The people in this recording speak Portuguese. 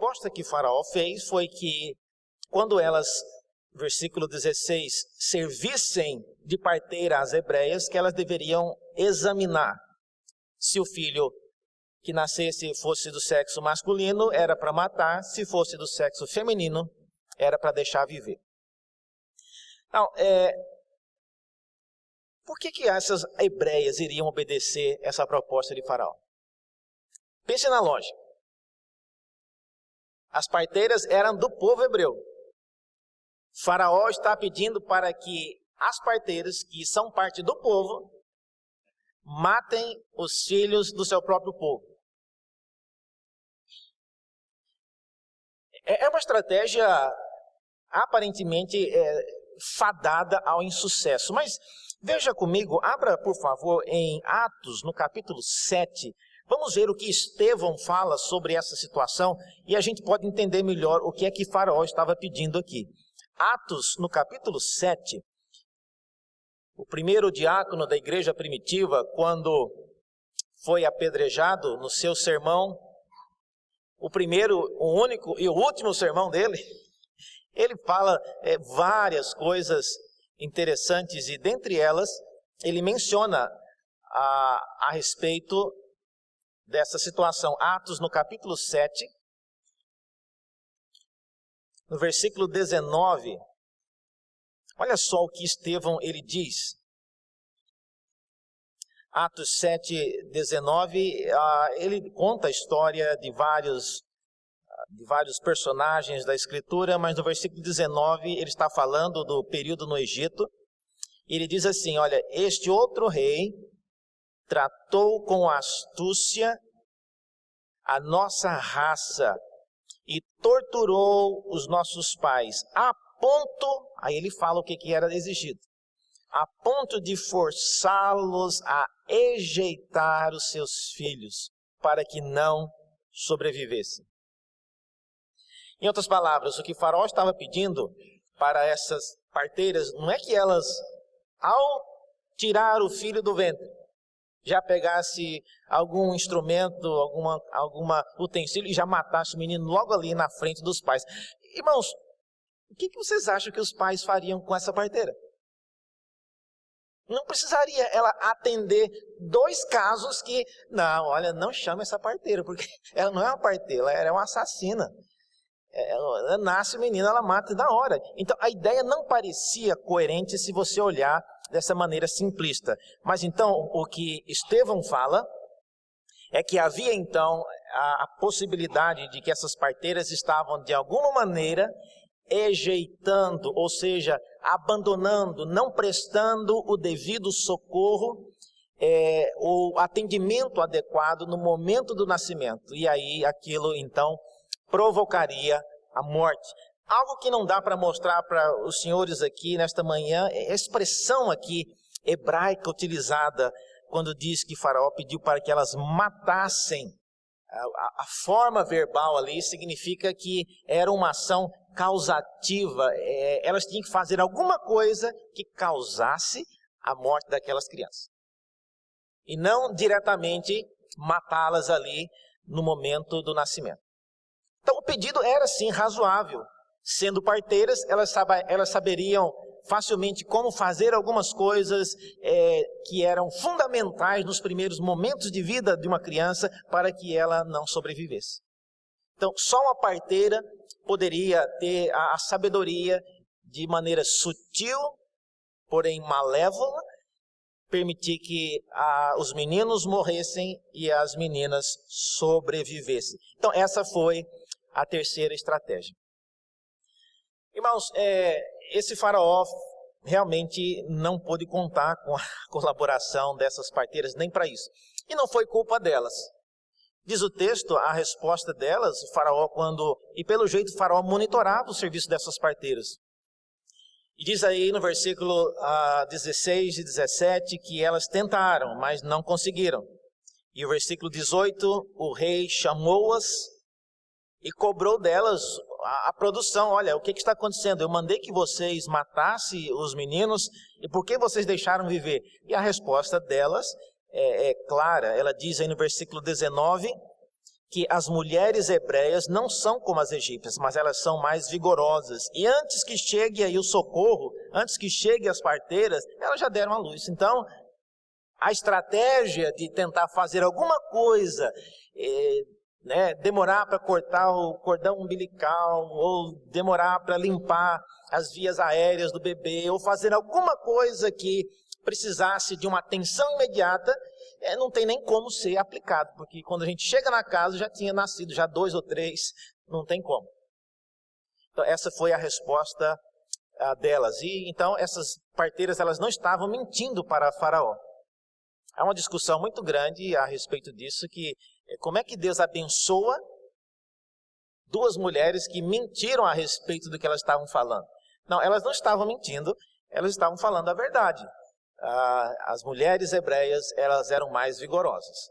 proposta que Faraó fez foi que, quando elas, versículo 16, servissem de parteira às hebreias, que elas deveriam examinar se o filho que nascesse fosse do sexo masculino, era para matar; se fosse do sexo feminino, era para deixar viver. Então, por que essas hebreias iriam obedecer essa proposta de Faraó? Pense na lógica. As parteiras eram do povo hebreu. Faraó está pedindo para que as parteiras, que são parte do povo, matem os filhos do seu próprio povo. É uma estratégia aparentemente fadada ao insucesso. Mas veja comigo, abra por favor em Atos, no capítulo 7. Vamos ver o que Estevão fala sobre essa situação e a gente pode entender melhor o que é que Faraó estava pedindo aqui. Atos, no capítulo 7, o primeiro diácono da igreja primitiva, quando foi apedrejado no seu sermão, o primeiro, o único e o último sermão dele, ele fala várias coisas interessantes e dentre elas ele menciona a respeito dessa situação. Atos no capítulo 7, no versículo 19, olha só o que Estevão ele diz. Atos 7, 19, ele conta a história de vários personagens da Escritura, mas no versículo 19 ele está falando do período no Egito. Ele diz assim, olha, este outro rei tratou com astúcia a nossa raça e torturou os nossos pais, a ponto, aí ele fala o que era exigido, a ponto de forçá-los a ejeitar os seus filhos, para que não sobrevivessem. Em outras palavras, o que Faraó estava pedindo para essas parteiras não é que elas, ao tirar o filho do ventre, já pegasse algum instrumento, alguma utensílio e já matasse o menino logo ali na frente dos pais. Irmãos, o que vocês acham que os pais fariam com essa parteira? Não precisaria ela atender 2 casos que, não, olha, não chama essa parteira, porque ela não é uma parteira, ela é uma assassina. Ela nasce menina, ela mata na hora. Então a ideia não parecia coerente se você olhar dessa maneira simplista. Mas então o que Estevão fala é que havia então a possibilidade de que essas parteiras estavam de alguma maneira ejeitando, ou seja, abandonando, não prestando o devido socorro, o atendimento adequado no momento do nascimento. E aí aquilo então provocaria a morte. Algo que não dá para mostrar para os senhores aqui nesta manhã é a expressão aqui hebraica utilizada quando diz que Faraó pediu para que elas matassem. A forma verbal ali significa que era uma ação causativa. Elas tinham que fazer alguma coisa que causasse a morte daquelas crianças. E não diretamente matá-las ali no momento do nascimento. Então o pedido era sim razoável. Sendo parteiras, elas saberiam facilmente como fazer algumas coisas que eram fundamentais nos primeiros momentos de vida de uma criança para que ela não sobrevivesse. Então só uma parteira poderia ter a sabedoria de maneira sutil, porém malévola, permitir que os meninos morressem e as meninas sobrevivessem. Então essa foi a terceira estratégia. Irmãos, esse Faraó realmente não pôde contar com a colaboração dessas parteiras nem para isso. E não foi culpa delas. Diz o texto, a resposta delas, Faraó e pelo jeito Faraó monitorava o serviço dessas parteiras. E diz aí no versículo 16 e 17 que elas tentaram, mas não conseguiram. E o versículo 18, o rei chamou-as e cobrou delas a produção. Olha, o que está acontecendo? Eu mandei que vocês matassem os meninos, e por que vocês deixaram viver? E a resposta delas é clara. Ela diz aí no versículo 19 que as mulheres hebreias não são como as egípcias, mas elas são mais vigorosas. E antes que chegue aí o socorro, antes que chegue as parteiras, elas já deram à luz. Então, a estratégia de tentar fazer alguma coisa, demorar para cortar o cordão umbilical, ou demorar para limpar as vias aéreas do bebê, ou fazer alguma coisa que precisasse de uma atenção imediata, não tem nem como ser aplicado, porque quando a gente chega na casa já tinha nascido, já 2 ou 3, não tem como. Então essa foi a resposta delas. E então essas parteiras, elas não estavam mentindo para Faraó. Há uma discussão muito grande a respeito disso, que como é que Deus abençoa 2 mulheres que mentiram a respeito do que elas estavam falando. Não, elas não estavam mentindo, elas estavam falando a verdade. As mulheres hebreias, elas eram mais vigorosas.